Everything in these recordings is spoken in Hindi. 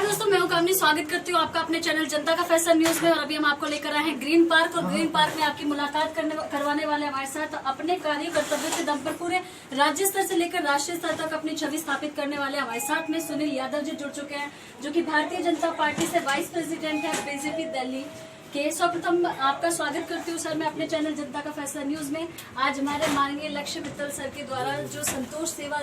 दोस्तों, मैं हूं कामनी। स्वागत करती हूं आपका अपने चैनल जनता का फैसला न्यूज में। और अभी हम आपको लेकर आए हैं ग्रीन पार्क, और ग्रीन पार्क में आपकी मुलाकात करवाने वाले हमारे साथ अपने कार्य कर्तव्यों के दम पर पूरे राज्य स्तर से लेकर राष्ट्रीय स्तर तक अपनी छवि स्थापित करने वाले हमारे साथ में सुनील यादव जी जुड़ चुके हैं, जो कि भारतीय जनता पार्टी से वाइस प्रेसिडेंट है बीजेपी दिल्ली के। सर्वप्रथम आपका स्वागत करती हूँ सर मैं अपने चैनल जनता का फैसला न्यूज में। आज हमारे माननीय लक्ष्य मित्तल सर के द्वारा जो संतोष सेवा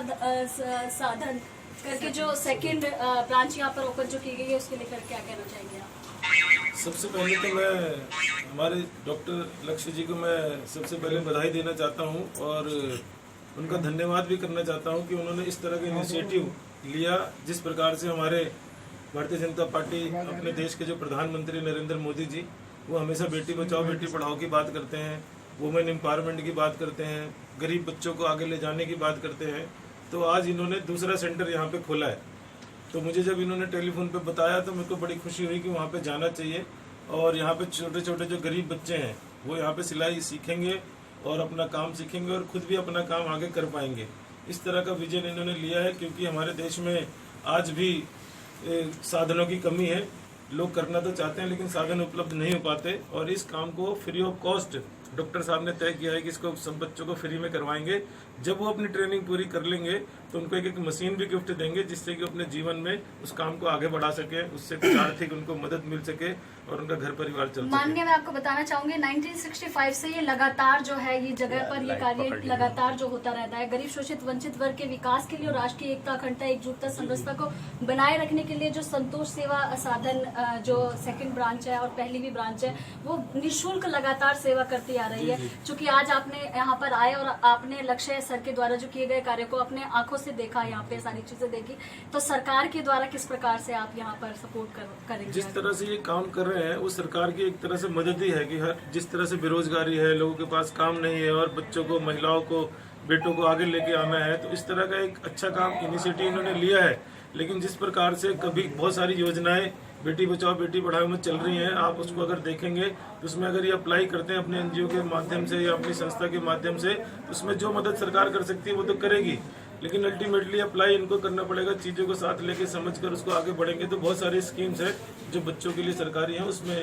साधन करके जो सेकंड ब्रांच यहाँ पर ओपन जो की गई है, उसके लेकर क्या कहना चाहेंगे आप? सबसे पहले तो मैं हमारे डॉक्टर लक्ष्य जी को मैं सबसे पहले बधाई देना चाहता हूँ और उनका धन्यवाद भी करना चाहता हूँ कि उन्होंने इस तरह का इनिशिएटिव लिया। जिस प्रकार से हमारे भारतीय जनता पार्टी अपने देश के जो प्रधानमंत्री नरेंद्र मोदी जी, वो हमेशा बेटी बचाओ बेटी पढ़ाओ की बात करते हैं, वुमेन एम्पावरमेंट की बात करते हैं, गरीब बच्चों को आगे ले जाने की बात करते हैं। तो आज इन्होंने दूसरा सेंटर यहाँ पे खोला है। तो मुझे जब इन्होंने टेलीफोन पे बताया तो मेरे को बड़ी खुशी हुई कि वहाँ पे जाना चाहिए। और यहाँ पे छोटे छोटे जो गरीब बच्चे हैं वो यहाँ पे सिलाई सीखेंगे और अपना काम सीखेंगे और खुद भी अपना काम आगे कर पाएंगे। इस तरह का विजन इन्होंने लिया है, क्योंकि हमारे देश में आज भी साधनों की कमी है। लोग करना तो चाहते हैं लेकिन साधन उपलब्ध नहीं हो पाते, और इस काम को फ्री ऑफ कॉस्ट डॉक्टर साहब ने तय किया है कि इसको सब बच्चों को फ्री में करवाएंगे। जब वो अपनी ट्रेनिंग पूरी कर लेंगे तो उनको एक मशीन भी गिफ्ट देंगे, जिससे कि अपने जीवन में उस काम को आगे बढ़ा सके, उससे कुछ आर्थिक उनको मदद मिल सके और उनका घर परिवार चल सके। माननीय, मैं आपको बताना चाहूंगी 1965 से ये लगातार जो है ये जगह पर ये कार्य लगातार जो होता रहता है। गरीब शोषित वंचित वर्ग के विकास के लिए और राष्ट्रीय एकता अखंडता एकजुटता समरसता को बनाए रखने के लिए जो संतोष सेवा साधन जो सेकंड ब्रांच है और पहली भी ब्रांच है, वो निःशुल्क लगातार सेवा करती आ रही है। चूंकि आज आपने यहाँ पर आए और आपने लक्ष्य सर के द्वारा जो किए गए कार्य को अपने आंखों से देखा, यहाँ पे सारी चीजें देखी, तो सरकार के द्वारा किस प्रकार से आप यहाँ पर सपोर्ट करेंगे? जिस तरह से ये काम कर रहे हैं वो सरकार की एक तरह से मदद ही है कि हर जिस तरह से बेरोजगारी है, लोगों के पास काम नहीं है और बच्चों को, महिलाओं को, बेटों को आगे लेके आना है, तो इस तरह का एक अच्छा काम इनिशिएटिव इन्होंने लिया है। लेकिन जिस प्रकार से कभी बहुत सारी योजनाएं बेटी बचाओ बेटी पढ़ाओ में चल रही हैं, आप उसको अगर देखेंगे तो उसमें अगर ये अप्लाई करते हैं अपने एनजीओ के माध्यम से या अपनी संस्था के माध्यम से, तो उसमें जो मदद सरकार कर सकती है वो तो करेगी, लेकिन अल्टीमेटली अप्लाई इनको करना पड़ेगा। चीज़ों को साथ लेके समझकर उसको आगे बढ़ेंगे तो बहुत सारी स्कीम्स है जो बच्चों के लिए सरकारी हैं, उसमें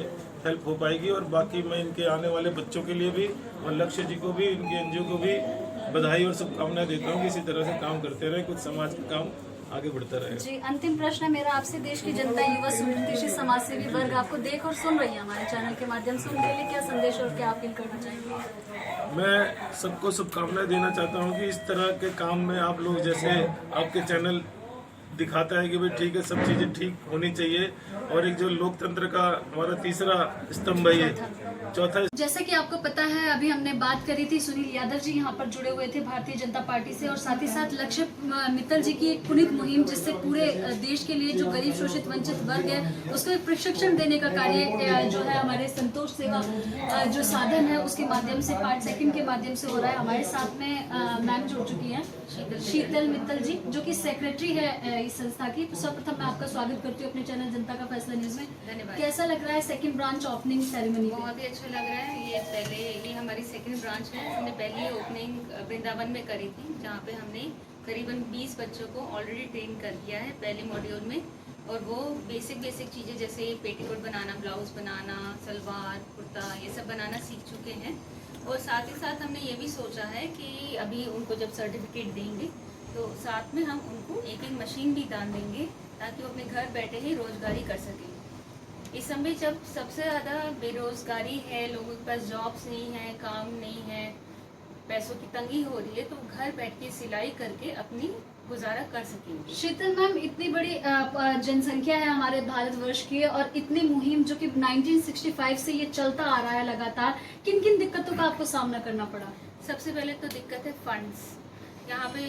हेल्प हो पाएगी। और बाकी मैं इनके आने वाले बच्चों के लिए भी और लक्ष्य जी को भी, इनके एनजीओ को भी बधाई और शुभकामनाएं देता हूँ कि इसी तरह से काम करते रहे, कुछ समाज का काम आगे बढ़ता रहे। जी, अंतिम प्रश्न है मेरा आपसे। देश की जनता, युवा, सुप्रतिष्ठित समाज सेवी वर्ग आपको देख और सुन रही है हमारे चैनल के माध्यम से, उनके लिए क्या संदेश और क्या अपील करना चाहेंगे? मैं सबको शुभकामनाएं देना चाहता हूं कि इस तरह के काम में आप लोग, जैसे आपके चैनल दिखाता है कि भाई ठीक है, सब चीजें ठीक होनी चाहिए, और एक जो लोकतंत्र का हमारा तीसरा स्तंभ है, चौथा। जैसे कि आपको पता है, अभी हमने बात करी थी, सुनील यादव जी यहाँ पर जुड़े हुए थे भारतीय जनता पार्टी से, और साथ ही साथ लक्ष्य मित्तल जी की एक पुनीत मुहिम, जिससे पूरे देश के लिए जो गरीब शोषित वंचित वर्ग है उसको एक प्रशिक्षण देने का कार्य जो है हमारे संतोष सेवा जो साधन है उसके माध्यम से, पार्ट सेकंड के माध्यम से हो रहा है। हमारे साथ में मैम जुड़ चुकी है शीतल मित्तल जी, जो कि सेक्रेटरी है इस संस्था की। तो सर्वप्रथम मैं आपका स्वागत करती हूँ अपने चैनल जनता का फैसला न्यूज में। धन्यवाद। कैसा लग रहा है सेकंड ब्रांच ओपनिंग सेरेमनी? बहुत ही अच्छा लग रहा है। ये हमारी सेकंड ब्रांच है। हमने पहली ओपनिंग वृंदावन में करी थी, जहाँ पे हमने करीबन 20 बच्चों को ऑलरेडी ट्रेन कर दिया है पहले मॉड्यूल में, और वो बेसिक चीज़ें जैसे पेटीकोट बनाना, ब्लाउज बनाना, सलवार कुर्ता, ये सब बनाना सीख चुके हैं। और साथ ही साथ हमने ये भी सोचा है कि अभी उनको जब सर्टिफिकेट देंगे तो साथ में हम उनको एक मशीन भी दान देंगे, ताकि वो अपने घर बैठे ही रोजगारी कर सकें। इस समय जब सबसे ज़्यादा बेरोजगारी है, लोगों के पास जॉब्स नहीं है, काम नहीं है, पैसों की तंगी हो रही है, तो घर बैठ के सिलाई करके अपनी गुजारा कर सकेंगे। शीतल मैम, इतनी बड़ी जनसंख्या है हमारे भारतवर्ष की, और इतनी मुहिम जो कि 1965 से ये चलता आ रहा है लगातार, किन किन दिक्कतों का आपको सामना करना पड़ा? सबसे पहले तो दिक्कत है फंड्स। यहाँ पे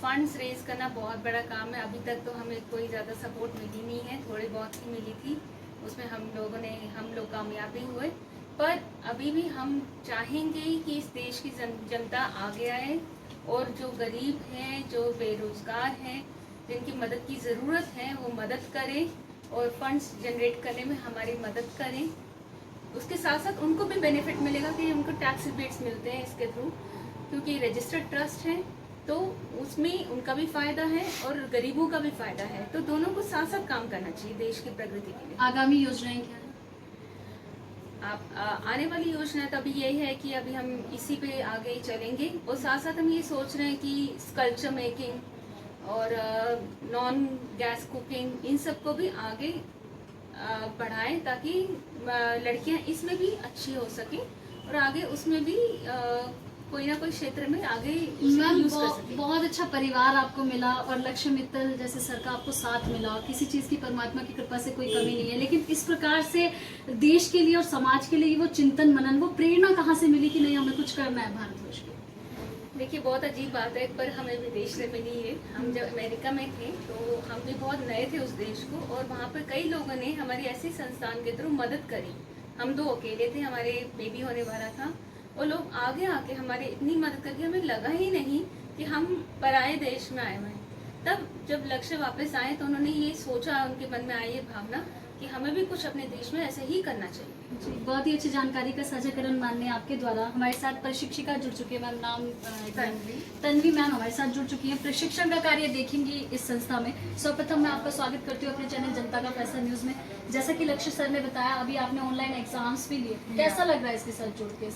फंड्स रेज करना बहुत बड़ा काम है। अभी तक तो हमें कोई ज़्यादा सपोर्ट मिली नहीं है, थोड़ी बहुत ही मिली थी, उसमें हम लोग कामयाब भी हुए। पर अभी भी हम चाहेंगे कि इस देश की जनता आगे आए, और जो गरीब हैं, जो बेरोजगार हैं, जिनकी मदद की ज़रूरत है, वो मदद करें और फंड्स जनरेट करने में हमारी मदद करें। उसके साथ साथ उनको भी बेनिफिट मिलेगा कि उनको टैक्स रिबेट्स मिलते हैं इसके थ्रू, क्योंकि रजिस्टर्ड ट्रस्ट है, तो उसमें उनका भी फायदा है और गरीबों का भी फायदा है। तो दोनों को साथ साथ काम करना चाहिए देश की प्रगति के लिए। आगामी योजनाएं क्या है? आने वाली योजना तो अभी यही है कि अभी हम इसी पे आगे ही चलेंगे और साथ साथ हम ये सोच रहे हैं कि स्कल्पचर मेकिंग और नॉन गैस कुकिंग इन सब को भी आगे बढ़ाएं ताकि लड़कियां इसमें भी अच्छी हो सके और आगे उसमें भी कोई ना कोई क्षेत्र में आगे मैम यूज कर सके। बहुत अच्छा परिवार आपको मिला और लक्ष्य मित्तल जैसे सर का आपको साथ मिला, किसी चीज की परमात्मा की कृपा से कोई कमी नहीं है, लेकिन इस प्रकार से देश के लिए और समाज के लिए वो चिंतन मनन, वो प्रेरणा कहाँ से मिली कि नहीं हमें कुछ करना है भारतवर्ष के? देखिए बहुत अजीब बात है, पर हमें विदेश से मिली है। हम जब अमेरिका में थे तो हम भी बहुत नए थे उस देश को और वहाँ पर कई लोगों ने हमारी ऐसी संस्थान के थ्रू मदद करी। हम 2 अकेले थे, हमारे बेबी होने वाला था और लोग आगे आके हमारी इतनी मदद करके हमें लगा ही नहीं कि हम पराए देश में आए हुए हैं। तब जब लक्ष्य वापस आए तो उन्होंने ये सोचा, उनके मन में आई ये भावना कि हमें भी कुछ अपने देश में ऐसे ही करना चाहिए। जी, बहुत ही अच्छी जानकारी का साझाकरण माननीय आपके द्वारा। हमारे साथ प्रशिक्षिका जुड़ चुकी है, मैम नाम तन्वी मैम हमारे साथ जुड़ चुकी है, प्रशिक्षण का कार्य देखेंगी इस संस्था में। सर्वप्रथम मैं आपका स्वागत करती हूँ अपने चैनल जनता का फैसला न्यूज में। जैसा कि लक्ष्य सर ने बताया, अभी आपने ऑनलाइन एग्जाम्स भी लिए, कैसा लग रहा है इसके साथ जुड़ के?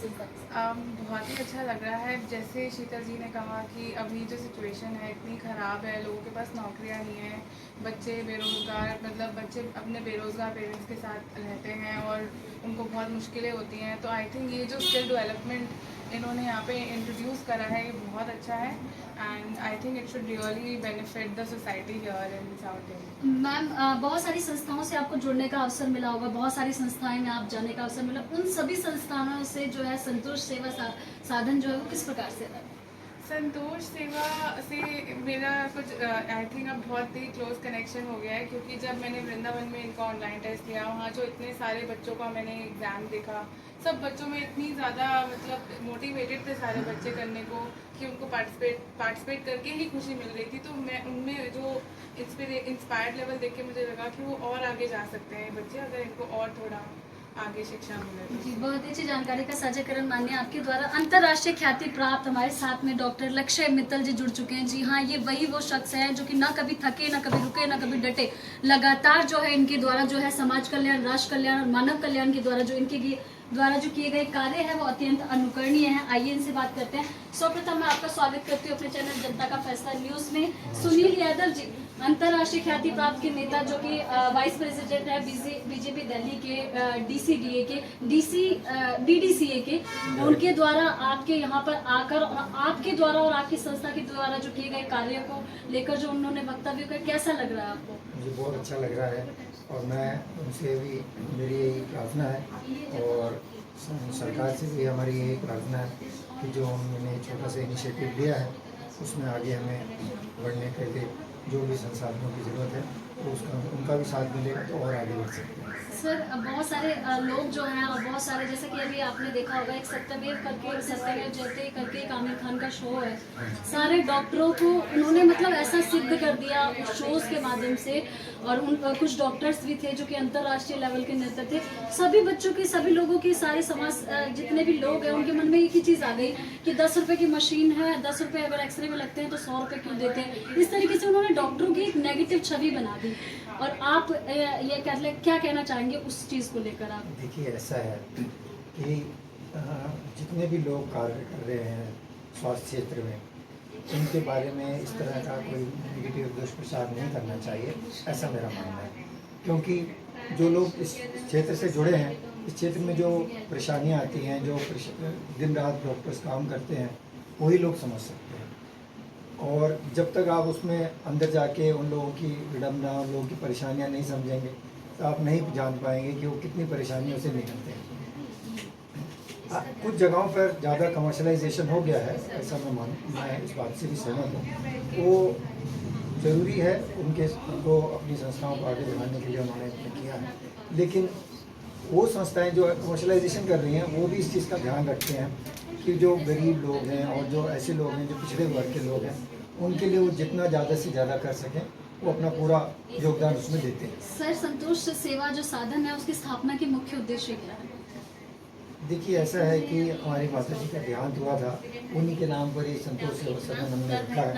बहुत ही अच्छा लग रहा है। जैसे शीतल जी ने कहा कि अभी जो सिचुएशन है इतनी ख़राब है, लोगों के पास नौकरियां नहीं है, बच्चे बेरोज़गार, मतलब बच्चे अपने बेरोज़गार पेरेंट्स के साथ रहते हैं और उनको बहुत मुश्किलें होती हैं। तो आई थिंक ये जो स्किल डेवलपमेंट इन्होंने यहाँ पे इंट्रोड्यूस करा है ये बहुत अच्छा है and I think it should really benefit the society here in south India. Ma'am बहुत सारी संस्थाओं से आपको जुड़ने का अवसर मिला होगा, बहुत सारी संस्थाएं में आप जाने का अवसर मिला, उन सभी संस्थानों से जो है संतोष सेवा साधन जो है वो किस प्रकार से है? संतोष सेवा से मेरा कुछ आई थिंक अब बहुत ही क्लोज कनेक्शन हो गया है, क्योंकि जब मैंने वृंदावन में इनका ऑनलाइन टेस्ट लिया, वहाँ जो इतने सारे बच्चों का मैंने एग्ज़ाम देखा, सब बच्चों में इतनी ज़्यादा मतलब मोटिवेटेड थे सारे बच्चे करने को कि उनको पार्टिसिपेट करके ही खुशी मिल रही थी। तो मैं उनमें जो इंस्पायर्ड लेवल देख के मुझे लगा कि वो और आगे जा सकते हैं बच्चे, अगर इनको और थोड़ा आगे शिक्षा मिले। जी, बहुत अच्छी जानकारी का साझाकरण माननीय आपके द्वारा। अंतर्राष्ट्रीय ख्याति प्राप्त हमारे साथ में डॉक्टर लक्ष्य मित्तल जी जुड़ चुके हैं। जी हाँ, ये वही वो शख्स है जो कि ना कभी थके, ना कभी रुके, ना कभी डटे, लगातार जो है इनके द्वारा जो है समाज कल्याण, राष्ट्र कल्याण और मानव कल्याण के द्वारा जो इनके द्वारा जो किए गए कार्य है वो अत्यंत अनुकरणीय है। आइए इनसे बात करते हैं। सर्वप्रथम मैं आपका स्वागत करती हूँ अपने चैनल जनता का फैसला न्यूज में। सुनील यादव जी, अंतर्राष्ट्रीय ख्याति प्राप्त के नेता जो कि वाइस प्रेसिडेंट है बीजेपी दिल्ली के DDCA के, उनके द्वारा आपके यहाँ पर आकर आपके द्वारा और आपकी संस्था के द्वारा जो किए गए कार्यों को लेकर जो उन्होंने वक्तव्य किया, कैसा लग रहा है आपको? मुझे बहुत अच्छा लग रहा है और मैं उनसे भी मेरी यही प्रार्थना है और सरकार से भी हमारी यही प्रार्थना है कि जो उन्होंने छोटा सा इनिशिएटिव लिया है उसमें आगे हमें बढ़ने के लिए जो भी संसाधनों की ज़रूरत है तो उसका उनका भी साथ मिलेगा तो और आगे बढ़ सकते हैं। सर बहुत सारे लोग जो हैं और बहुत सारे, जैसे कि अभी आपने देखा होगा एक सत्यमेव जयते करके एक आमिर खान का शो है, सारे डॉक्टरों को उन्होंने मतलब ऐसा सिद्ध कर दिया उस शोज के माध्यम से। और उन कुछ डॉक्टर्स भी थे जो कि अंतर्राष्ट्रीय लेवल के नेता थे। सभी बच्चों के, सभी लोगों के, सारे समाज जितने भी लोग हैं उनके मन में एक ही चीज़ आ गई कि 10 रुपए की मशीन है, 10 रुपए अगर एक्सरे में लगते हैं तो 100 रुपए क्यों देते हैं। इस तरीके से उन्होंने डॉक्टरों की एक नेगेटिव छवि बना दी। और आप ये क्या कहना चाहेंगे उस चीज़ को लेकर? आप देखिए, ऐसा है कि जितने भी लोग कार्य कर रहे हैं स्वास्थ्य क्षेत्र में, उनके बारे में इस तरह का कोई नेगेटिव दुष्प्रचार नहीं करना चाहिए, ऐसा मेरा मानना है। क्योंकि जो लोग इस क्षेत्र से जुड़े हैं, इस क्षेत्र में जो परेशानियां आती हैं, जो दिन रात डॉक्टर्स काम करते हैं, वही लोग समझ सकते हैं। और जब तक आप उसमें अंदर जाके उन लोगों की विडंबना, उन लोगों की परेशानियां नहीं समझेंगे तो आप नहीं जान पाएंगे कि वो कितनी परेशानियों से निकलते हैं। कुछ जगहों पर ज़्यादा कमर्शलाइजेशन हो गया है, ऐसा मैं इस बात से भी सहमत हूँ। वो ज़रूरी है, उनको अपनी संस्थाओं को आगे बढ़ाने के लिए उन्होंने किया है, लेकिन वो संस्थाएं जो कमर्शलाइजेशन कर रही हैं वो भी इस चीज़ का ध्यान रखते हैं कि जो गरीब लोग हैं और जो ऐसे लोग हैं जो पिछड़े वर्ग के लोग हैं, उनके लिए वो जितना ज़्यादा से ज़्यादा कर सकें वो अपना पूरा योगदान उसमें देते हैं। सर, संतोष सेवा जो साधन है उसकी स्थापना के मुख्य उद्देश्य क्या है? देखिए ऐसा है कि हमारी माता जी का देहांत हुआ था, उन्हीं के नाम पर ही संतोष सेवा सदन हमने रखा है।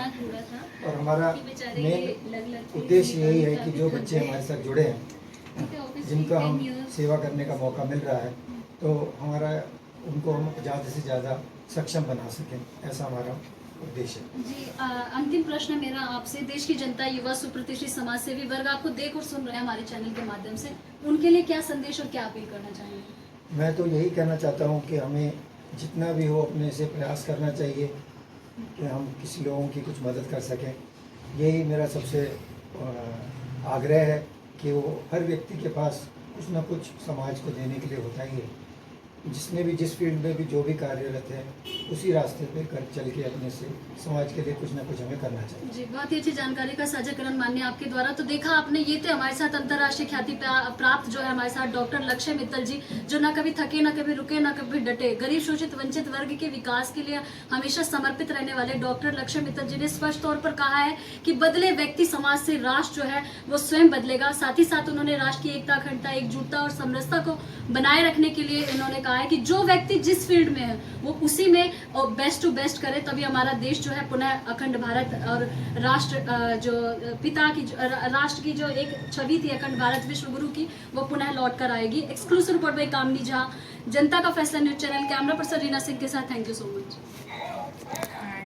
और हमारा मेन उद्देश्य यही है कि जो बच्चे हमारे साथ जुड़े हैं, जिनका हम सेवा करने का मौका मिल रहा है, तो हमारा उनको हम ज़्यादा से ज़्यादा सक्षम बना सकें, ऐसा हमारा उद्देश्य है। जी अंतिम प्रश्न मेरा आपसे, देश की जनता, युवा, सुप्रतिष्ठित समाज सेवी वर्ग आपको देख और सुन रहे हैं हमारे चैनल के माध्यम से, उनके लिए क्या संदेश और क्या अपील करना चाहेंगे? मैं तो यही कहना चाहता हूँ कि हमें जितना भी हो अपने से प्रयास करना चाहिए कि हम किसी लोगों की कुछ मदद कर सकें। यही मेरा सबसे आग्रह है कि वो हर व्यक्ति के पास कुछ ना कुछ समाज को देने के लिए होता ही है। जिसने भी जिस फील्ड में भी जो भी कार्यरत है, उसी रास्ते पे कर चल के अपने से समाज के लिए कुछ ना कुछ हमें करना चाहिए। जी बहुत ही अच्छी जानकारी का साझाकरण माननीय आपके द्वारा। तो देखा आपने, ये थे हमारे साथ अंतर्राष्ट्रीय ख्याति प्राप्त जो है हमारे साथ डॉक्टर लक्ष्य मित्तल जी, जो ना कभी थके, ना कभी रुके, ना कभी डटे, गरीब शोषित वंचित वर्ग के विकास के लिए हमेशा समर्पित रहने वाले डॉक्टर लक्ष्य मित्तल जी ने स्पष्ट तौर पर कहा है कि बदले व्यक्ति समाज से राष्ट्र जो है वो स्वयं बदलेगा। साथ ही साथ उन्होंने राष्ट्र की एकता, अखंडता, एकजुटता और समरसता को बनाए रखने के लिए उन्होंने कहा है कि जो व्यक्ति जिस फील्ड में है वो उसी में बेस्ट टू बेस्ट करे, तभी हमारा देश जो है पुनः अखंड भारत और राष्ट्र जो पिता की राष्ट्र की जो एक छवि थी अखंड भारत विश्व गुरु की, वो पुनः लौट कर आएगी। एक्सक्लूसिव रिपोर्ट बाय कामनी झा, जनता का फैसला news channel, camera person Reena Singh के साथ। Thank you so much.